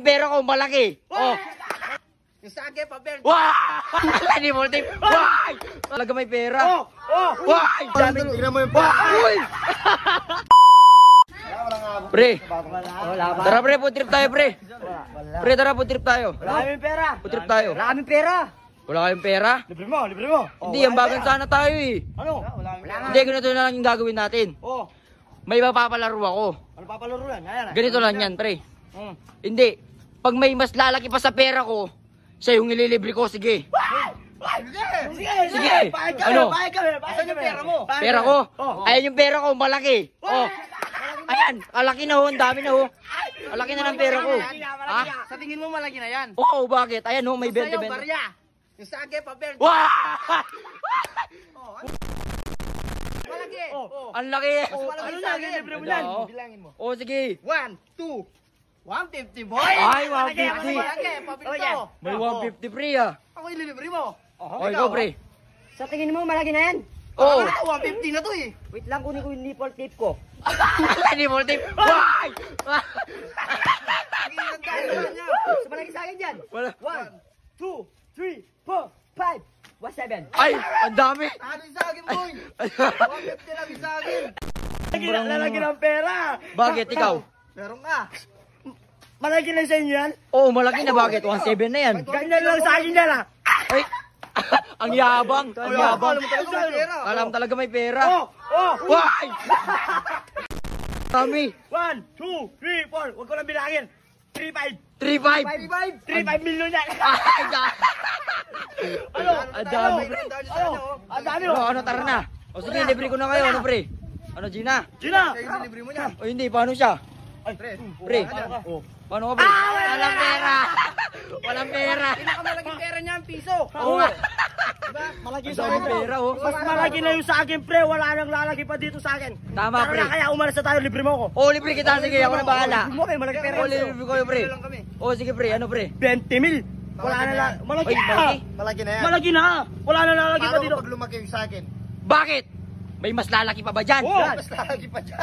Pera ko, malaki. Oh. Yung sage, paper. Wah! Hindi mo, Tim. Wah! Talaga may pera. Wah! Tingnan mo yung pera. Uy! Pre. Tara pre, food trip tayo pre. Pre, tara food trip tayo. Wala kaming pera. Food trip tayo. Wala kaming pera. Wala kayong pera? Libre mo, libre mo. Hindi, ang bagan sana tayo eh. Ano? Wala kaming pera. Hindi, ganito na lang yung gagawin natin. Oh, May mapapalaro ako. ano papalaro yan? Ayan. Ganito lang yan, pre. Hindi. Pag may mas lalaki pa sa pera ko, siya yung ililibre ko, sige. Sige. Ano? Asan yung pera mo? Pera ko. Ayan yung pera ko, malaki. Oh. Ayan, kalaki na ho, ang dami na ho. Kalaki na ng pera ko. Ha? Sa tingin mo malaki na yan? Oo, bakit? Ayan ho, may 20-20. barya. Yung sage, paper. Wah! Malaki. Ang laki. Malaki sa akin. Libre mo yan. Oo. Bilangin mo. Oh, sige. 1, 2, 150 boy. Ay, 150. Malaki, pabito. May 150 pre ah. Ako ililibre mo. Oh, ikaw pre. Sa tingin mo, malaki na yan? Oo. 150 na to eh. Wait lang, kunin ko yung nipple tape ko. Hindi mo tip. Wah! Mas malaki sa akin dyan. Wala. 1, 2, 3, 4, 5, 7. Ay, ang dami. Ano yung sa akin boy? 150 lang yung sa akin. Lalaki ng pera. Bakit ikaw? Meron ka. Malaki na sa inyo yan? Oo, malaki na bakit? 1.7 na yan. Ganyan lang sa akin yan ah. Ay, ang yabang. Ang yabang. Alam mo talaga may pera. Alam talaga may pera. Oh! Why? Dami. 1, 2, 3, 4. Huwag ko lang bilangin. 3, 5. 3.5. 3, 5 million yan. Ay, Ano? ang dami. Ang dami Ano, ano, tara na. O sige, libre ko na kayo. Ano, pre? Ano, Gina? Gina! Kayo ililibre mo niyan. O hindi, paano siya? Pre. Pre, paano ka, pre? Walang pera. Walang pera. Pinakamalaking pera niyan, piso. Oo nga. Malaki Ang sa daming akin. pera, oh. Mas malaki na yung sa akin, pre. Wala nang lalaki pa dito sa akin. Tama, Tara pre. na, kaya umalis na tayo. Libre mo ako. O, libre kita. Sige, ako na bahala. Libre mo kayo, malaki pera. O, libre ko kayo, pre. lang kami. O, sige, pre. Ano, pre? 20 mil. Wala na lang. Malaki Ay, na. malaki. Malaki na yan. Malaki na. Wala na lalaki pa Paano dito. pag lumaki yung sa akin? Bakit? May mas lalaki pa ba dyan? Oo. Mas lalaki pa dyan.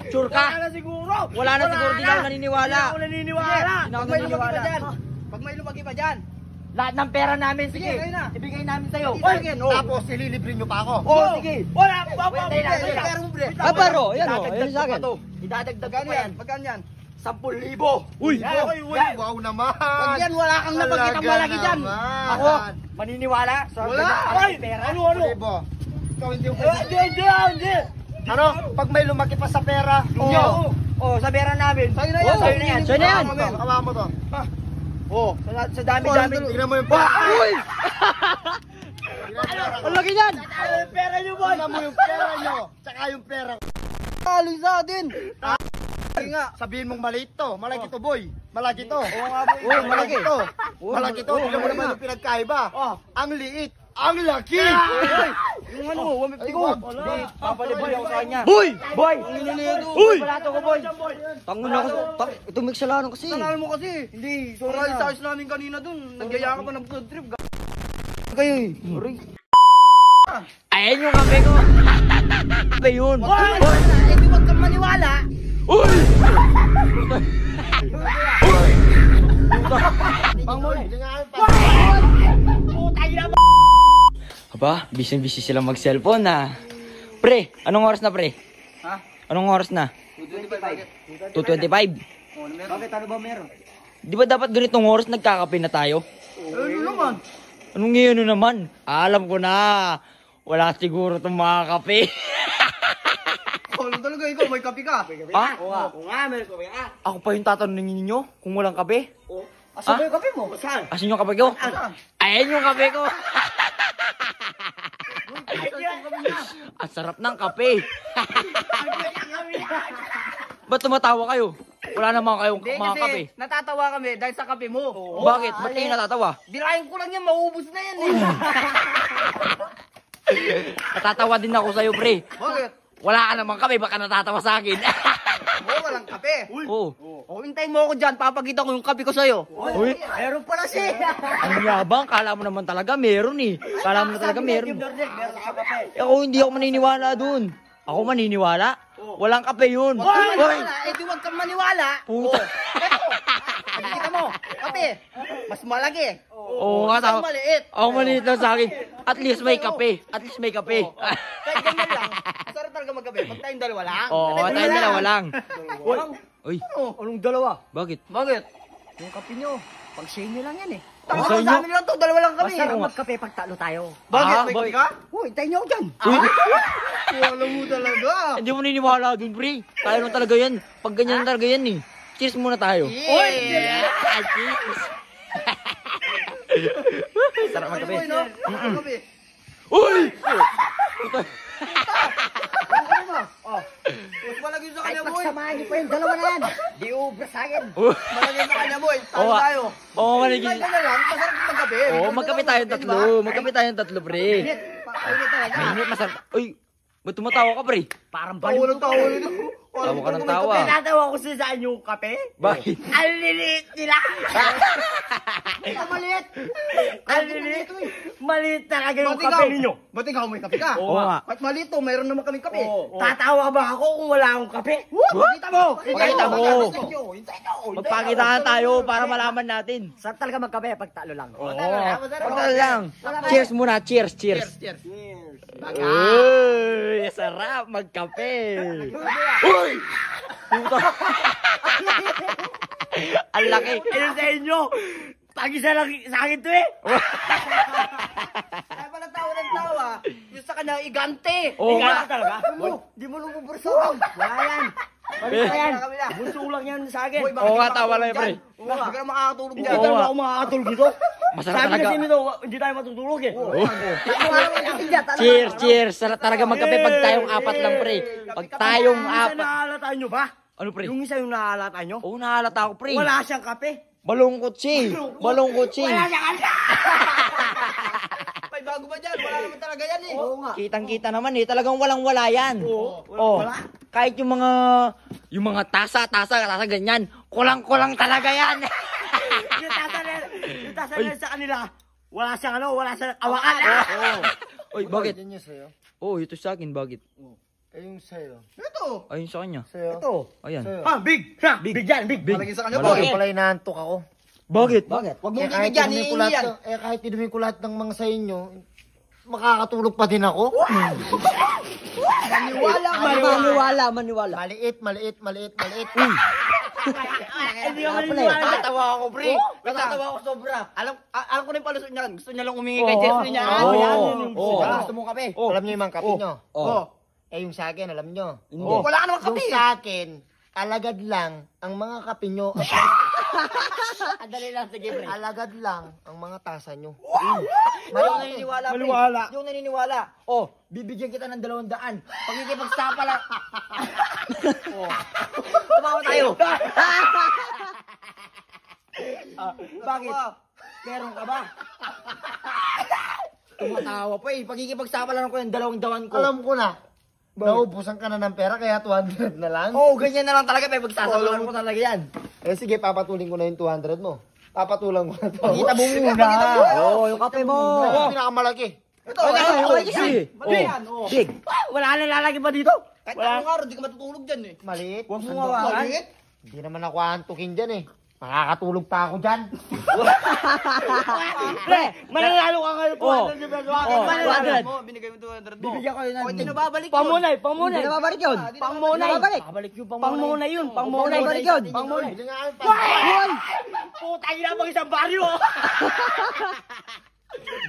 Sure Wala ka? na siguro. Wala na siguro. Di na ako naniniwala. Hindi ako naniniwala. Di na ako Pag may lumaki pa naniniwala. dyan. Pag may lumaki pa dyan. Lahat ng pera namin, sige. Sige, kayo na. Ibigay namin sa'yo. Sa akin, tapos ililibre nyo pa ako. Oo, sige. Wala. Wait, Pera mo, pre. Ah, paro. Yan, o. Idadagdag Yan sa akin. pa to. Idadagdag Magkano pa yan? yan. Magkano yan? 10,000. Uy. Wow naman. Pag yan, wala kang napagkitang malaki dyan. naman. Ako, maniniwala? Sa Wala. Ay, pera. ano? Libo. Ikaw hindi yung Hindi. Ano? Pag may lumaki pa sa pera, Oo. Oh, sa pera namin. Sa'yo na yan. Oo, sa'yo na yan. Sa'yo na yan. Kawa mo to. Oh, sa dami-dami. Tingnan mo yung pera. Uy! Ang laki yan! Pera niyo, boy. Tingnan mo yung pera nyo. Tsaka yung pera. Tali sa atin. Nga, sabihin mong maliit to. Malaki to, boy. Malaki to. Oo nga, boy. Oo, malaki to. Malaki to. Tingnan mo naman yung pinagkaiba. Ang liit. Ang laki. Yung ano, 150 ko. Hindi, papalibay ako sa kanya. Boy! Boy! Ang inilido. Uy! Palato ko, boy. Tangon ako. Ito may kasalanan kasi. Kasalanan mo kasi. Hindi, sorry Sorry na. sa ayos namin kanina dun. Nagyaya ka pa ng food trip. Kayo eh. Sorry. Ayan yung kape ko. Kape yun. Boy! Hindi wag kang maniwala. Uy! Pangmuli. Aba, busy-busy silang mag-cellphone na. Pre, anong oras na pre? Ha? Anong oras na? 2:25. Bakit ano ba meron? Di ba dapat ganitong oras nagkakape na tayo? Ano naman? Anong ngayon naman? Alam ko na. Wala siguro itong mga kape. Ano talaga ikaw? May kape ka? Ha? Oo nga, meron ko ka. Ako pa yung tatanungin ninyo kung walang kape? Asa ba yung kape mo? Saan? Asan yung kape ko? Ayan yung kape ko. Ang sarap ng kape. Ba't tumatawa kayo? Wala naman kayong Hindi mga kasi kape. natatawa kami dahil sa kape mo. Bakit? Ba't kayo natatawa? Dirahin ko lang yan, maubos na yan eh. Natatawa din ako sa'yo, pre. Bakit? Wala ka naman kape, baka natatawa sa akin. Oo, walang kape. Oo. O, hintayin mo ako dyan, papakita ko yung kape ko sa'yo. Uy, Meron pala siya. ang yabang. Kala mo naman talaga meron eh. Kala mo na talaga meron. Meron ka kape. Ako hindi ako maniniwala dun. Ako maniniwala? Walang kape yun. Huwag kang Hoy! maniwala, eh di huwag kang maniwala. Puta. Ito, nakikita mo, kape. Mas malaki. Oo nga, tama. Maliit. Ako maliit lang sa akin. At least may kape. At least may kape. Kahit ganyan lang. Sarap talaga magkape. Pag tayong dalawa lang. Oo, tayong dalawa lang. Uy, Anong dalawa? bakit? Bakit? Yung kape nyo. Pag sa inyo lang yan eh. Tama sa ko inyo? sa amin lang to. Dalawa lang kami. Masarap magkape pag talo tayo. Bakit? Ah, May bakit? kape ka? Uy, hintayin nyo ako dyan. Wala mo talaga. Hindi mo niniwala dun, pre. Tayo lang talaga yan. Pag ganyan talaga yan eh. Cheers muna tayo. Yeah. Cheers. Sarap magkape. Boy, no? Kape. Uy! Mas malaki sa Kahit kanya, boy. pagsamahan nyo pa yung dalawa na yan. Di ubra sa akin. Malaki sa kanya, boy. Talo Oo, tayo. Oo, manigil. Kahit ganyan lang. Masarap magkape. Oo, magkape tayong tatlo. Magkape tayong tatlo, pre. Pakailan talaga. Mainit, masarap. Uy, ba't tumatawa ka, pre? Parang Tawa baliw. ng tawa nito. Tawa ka ng tawa. Tinatawa ko sa saan yung kape. Bakit? Ang liliit nila. Maliit. Ang liliit. Maliit talaga yung Ba't kape ikaw? ninyo. Ba't ikaw may kape ka? Oo nga. Kahit malito, mayroon naman kaming kape. Tatawa ba ako kung wala akong kape? Pakita mo! Pakita mo! Hintay nyo! Magpakitaan tayo para malaman natin. Sarap talaga magkape pag talo lang. Oo. Pagdala lang. Cheers muna. Cheers, cheers. Cheers! Uy, sarap magkape. Uy! Puta. Ang laki. Ayun sa inyo. Pag-isa lang sa akin to eh. Kaya pala tawa ng tawa. Yung sa kanya, igante. Oo nga. talaga. Di mo lumuburso. Wala yan. Balik pa yan. Bunso lang yan sa akin. Oo nga, tawa lang, pre. Hindi ka na makakatulog Hindi dyan. Oo talaga nga. ako makakatulog dito. Masarap Sabi talaga. kasi nito, hindi tayo matutulog eh. Cheers, cheers. Sarap talaga magkape pag tayong apat lang, pre. Pag tayong Yung isa apat. nahalata nyo ba? Ano, pre? Yung isa yung nahalata nyo? Oo, nahalata ako, pre. Wala siyang kape. Balungkot siya. Balungkot siya. Wala siyang kape. May bago ba dyan? Wala naman talaga yan eh. Oo nga. Kitang-kita naman eh. Talagang walang-wala yan. Oo. Oh, Wala. kahit yung mga tasa ganyan, kulang-kulang talaga yan. Yung tasa na sa kanila, wala siyang wala siyang awakan. Oy, bakit? Yan yung sa'yo. Oh, ito sa akin, bakit? Eh yung sa'yo. Ito. Ayun sa kanya. Sa'yo. Ito. Ayan. Sa'yo. Ha, big. Ha, big yan, big. Malaki sa kanya, Malaki. boy. Pala inaantok ako. Bakit? Bakit? Huwag mong bibigyan, iingi yan. Kahit inumin ko lahat ng mga sa inyo, makakatulog pa din ako. Maniwala. Maliit. Hindi ako maniwala. Natatawa ako, pre. Natatawa ako sobra. Alam ko na yung palusot niyan. Gusto niya lang umingi kay Jeffrey niya. Oo. Yan, Oo. yun yung Oo. gusto. Gusto mong kape. Alam niyo yung mga kape niyo? Oo. Eh, yung sa akin, alam niyo? Hindi. Wala ka namang kape. Yung sa akin, alagad lang ang mga kape niyo. Andali lang, sige, pre. Alagad lang ang mga tasa niyo. Yung naniniwala, pre. Maniwala. Yung naniniwala. Oh, bibigyan kita ng 200. Pagkikipagsapa lang. Oh. Tumawa tayo. Bakit? Meron ka ba? Tumatawa pa eh. Pagkikipagsapa lang ako yung 200 ko. Alam ko na. Naubusan ka na ng pera, kaya 200 na lang. Oo, ganyan na lang talaga. May pagsasabalan ko talaga yan. Eh, sige, papatulin ko na yung 200 mo. Papatulang ko na to. Pakita mo muna. Oo, yung kape mo. Ito pinakamalaki. Ito, Big. Wala na lalaki pa dito. kahit anong araw, di ka matutulog dyan eh. Maliit. Huwag mo mawakan. Maliit. Hindi naman ako antukin dyan eh. Makakatulog pa ako dyan. Pre, mananalo ka kayo 200 pesos. Oh, 200. Binigay mo 200 mo. Bibigyan ko yun ng... Hindi na babalik yun. Pamunay. Hindi na babalik yun. Pangmunay. Babalik. Babalik yung pangmunay yun. Pangmunay. Babalik yun. Pangmunay. Bili nga kayo, pan- Puta, ginabang isang baryo.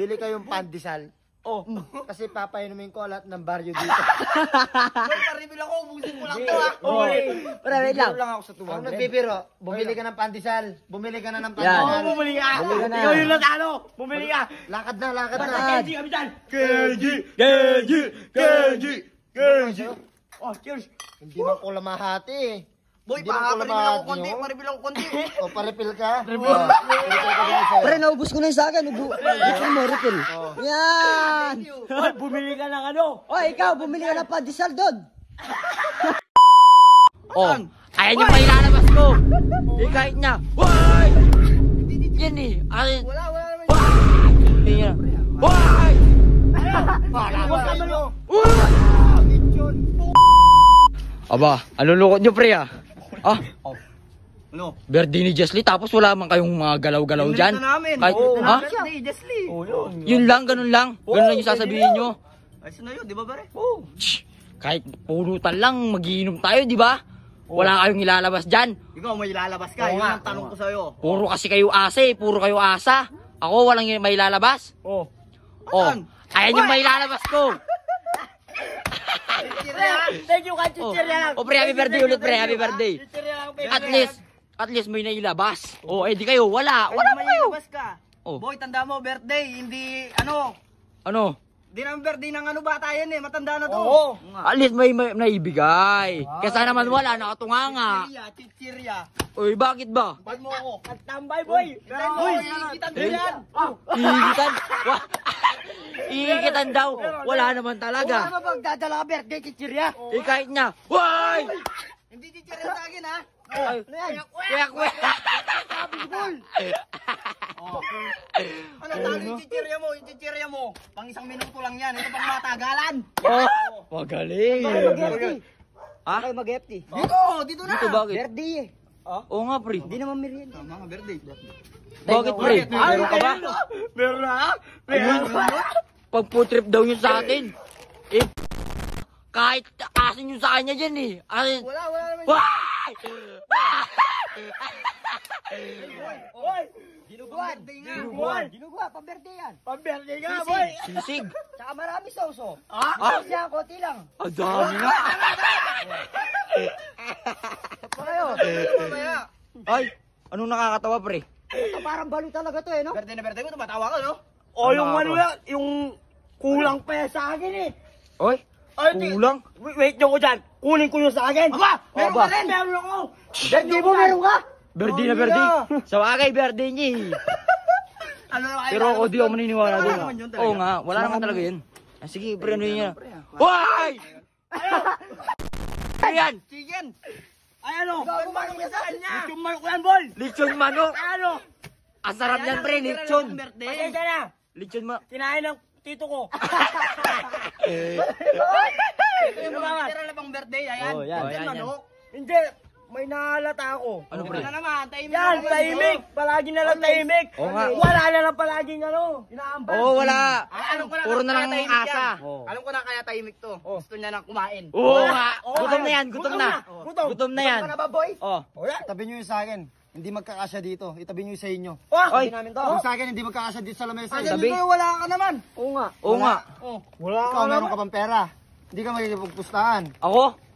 Bili kayong pandesal. Oh. Kasi papainumin ko lahat ng baryo dito. Boy, paribil ako. Ubusin ko lang to ha. Pre, wait lang. lang ako sa Ako nagbibiro. Bumili ka ng pandesal. Bumili ka na ng Yan. pandesal. Oo, bumili ka. Bumili ka na. Ikaw yung natalo. Bumili ka. Lakad na, lakad Basta na. KG kami dyan. KG. Oh, cheers. Hindi man ko lamahati eh. Boy, Hindi man ko lamahati. paribil ako konti. O, paripil ka. Pre, naubos ko na yung sa akin. Refill mo, refill. Yan. Boy, bumili ka ng ano. Oh, ikaw, bumili ka ng pandesal doon. Oh, ayan yung may lalabas ko. Eh, kahit niya. Why? Yan eh. Ay, Wala naman. hindi niya. Why? Huwag ka malo. Aba, alulukot niyo, pre, ah. Ah, Ano? Birthday ni Jesly, tapos wala man kayong mga galaw-galaw dyan. namin. Kahit, ha? Birthday, Jesly. Yun lang, ganun lang. Ganun lang yung sasabihin nyo. Ayos na yun, di ba pare? Shh! Kahit punutan lang, magiinom tayo, di ba? Wala kayong ilalabas dyan. Ikaw may lalabas ka, yun ang tanong ko sa'yo. Puro kasi kayo ase, puro kayo asa. Ako, walang may lalabas. Oh, ayan yung may lalabas ko. Thank you, Chichirya. Oh, pre, happy birthday ulit, pre, happy birthday. At least may nailabas. Oh, eh di kayo, wala May kayo. lalabas ka. Oh. Boy, tanda mo, birthday, hindi, Ano? di naman birthday ng bata yan eh, matanda na to. At least may naibigay. Kesa naman wala, nakatunganga. Chichirya. Uy, bakit ba? Ba't mo ako? Tambay, boy. Boy, ikitan ko yan. Iigitan? Iigitan daw. Wala naman talaga. Wala ba magdadala birthday, Chichirya? Eh kahit na. Why? Hindi Chichirya sa akin, ha? Ay, kuya. Ano talo yung chichirya mo? Pang isang minuto lang yan, ito pang matagalan. Oh, magaling. Ha? Ay, mag-FT. Dito na. Dito bakit? Birthday eh. Oo nga, pre. Hindi naman merienda. Mga birthday. Bakit, pre? Meron ka ba? Meron na? Pag food trip daw yun sa atin. Eh, kahit asin yun sa kanya dyan eh. Asin. Wala naman. Why? Oy! Dinuguan, pang-birthday yan. Pang-birthday nga, boy. Sisig. Tsaka marami sauso. Ah? Siya, konti lang. Ang dami nga. Pa kayo. Mamaya. Ay, anong nakakatawa, pre? Ito parang balo talaga to eh, no? Birthday na birthday mo, tumatawa ka, no? O, yung ano yan, yung kulang pa yan sa akin eh. Oy, kulang. Wait nyo ko dyan. Kunin ko yung sa akin. Aba, meron Aba. ka rin. Meron ako. Birthday mo, meron ka. Birthday na birthday. Sa bagay, birthday niya eh. Ano na kayo? Pero ako di ako maniniwala Wala doon. naman yun talaga. Oo nga, wala naman talaga yun. Ah, sige, pre, ano yun yan? Why? Ayan! Chicken. Ay ano? Kumain ka sa kanya. Yung manok yan, boy. Lechon manok! Ano? Ang sarap yan, pre, lechon. Patay ka na. Lechon manok. Kinain ng tito ko. Tira na pang birthday, ayan. Oh, yan. Chicken Oh, yan, manok. Hindi. May nahalata ako. Ano, pre? Ano naman? Tahimik. Yan, tahimik. Palagi na lang tahimik. Oo nga. Wala na lang palaging inaambal. Oo, wala. Alam ko na Puro na lang tahimik asa. yan. Alam ko na kaya tahimik to. Gusto niya nang kumain. Oo nga. Gutom na yan, gutom na. Gutom na yan. Gutom ka na ba, boy? Oh. Itabi nyo yung sa akin. Hindi magkakasya dito. Itabi nyo yung sa inyo. Oy. namin to. Yung sa akin, hindi magkakasya dito sa lamesa. Tabi. Wala ka naman. Oo nga. Oo nga. Wala ka meron ka pang pera. Hindi ka magkikipagpustahan. Ako?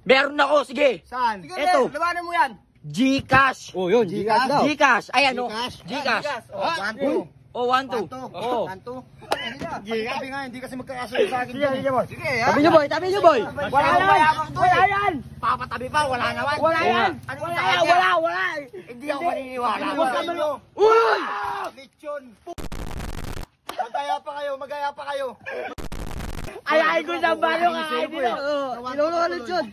Meron ako, sige. Saan? Eto. Labanan mo yan. Gcash. Oh, yun. Gcash daw. Gcash. Ay, ano? Gcash. Gcash. One, two. Oh, 1, 2. Oh. Oh. Sabi nga, hindi kasi magkakasya sa akin. Sige, boy. Sige, ha? Tabi nyo, boy. Tabi nyo, boy. Wala yan. Wala yan. Papatabi pa, wala naman. Wala yan. Wala yan. Wala. Hindi ako maniniwala. Uy! Lechon. Magaya pa kayo. Ayayin ko sa balo ka. Ilolo ka lechon.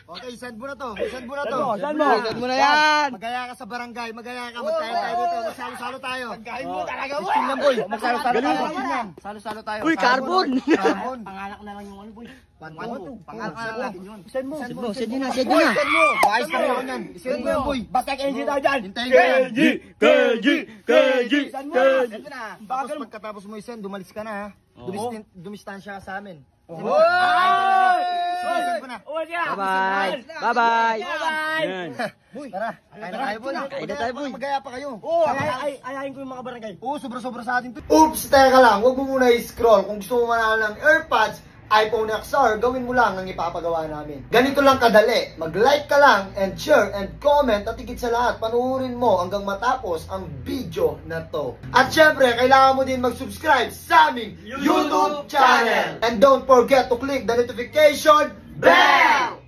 Okay, send mo na to. Send mo na to. Send mo na yan. Magaya ka sa barangay. Magaya ka. Magtayo tayo dito. Magsalo-salo tayo. Magkain mo talaga mo. Tingnan, boy. Magsalo-salo tayo. Salo-salo tayo. Uy, carbon. Carbon. Panganak na lang yung ano, boy. Pangalan na lang natin yun. Send mo. Send mo. Send mo. Ayos ka rin ako yan. Send mo yan, boy. Basta KG tayo dyan. Hintayin ko yan. KG. Send mo. Send mo na. Tapos pagkatapos mo i-send, dumalis ka na ha. Dumistansya ka sa amin. Send mo na. Bye-bye. Bye-bye. Bye-bye. Boy, tara. Kaya na tayo, boy. Kaya na tayo, boy. Magaya pa kayo. Ayayin ko yung mga barangay. Oo, sobra-sobra sa atin to. Oops, teka lang. Huwag mo muna i-scroll. Kung gusto mo manalo ng AirPods, iPhone XR, gawin mo lang ang ipapagawa namin. Ganito lang kadali. Mag-like ka lang and share and comment at higit sa lahat, panuorin mo hanggang matapos ang video na to. At syempre, kailangan mo din mag-subscribe sa aming YouTube channel. And don't forget to click the notification bell!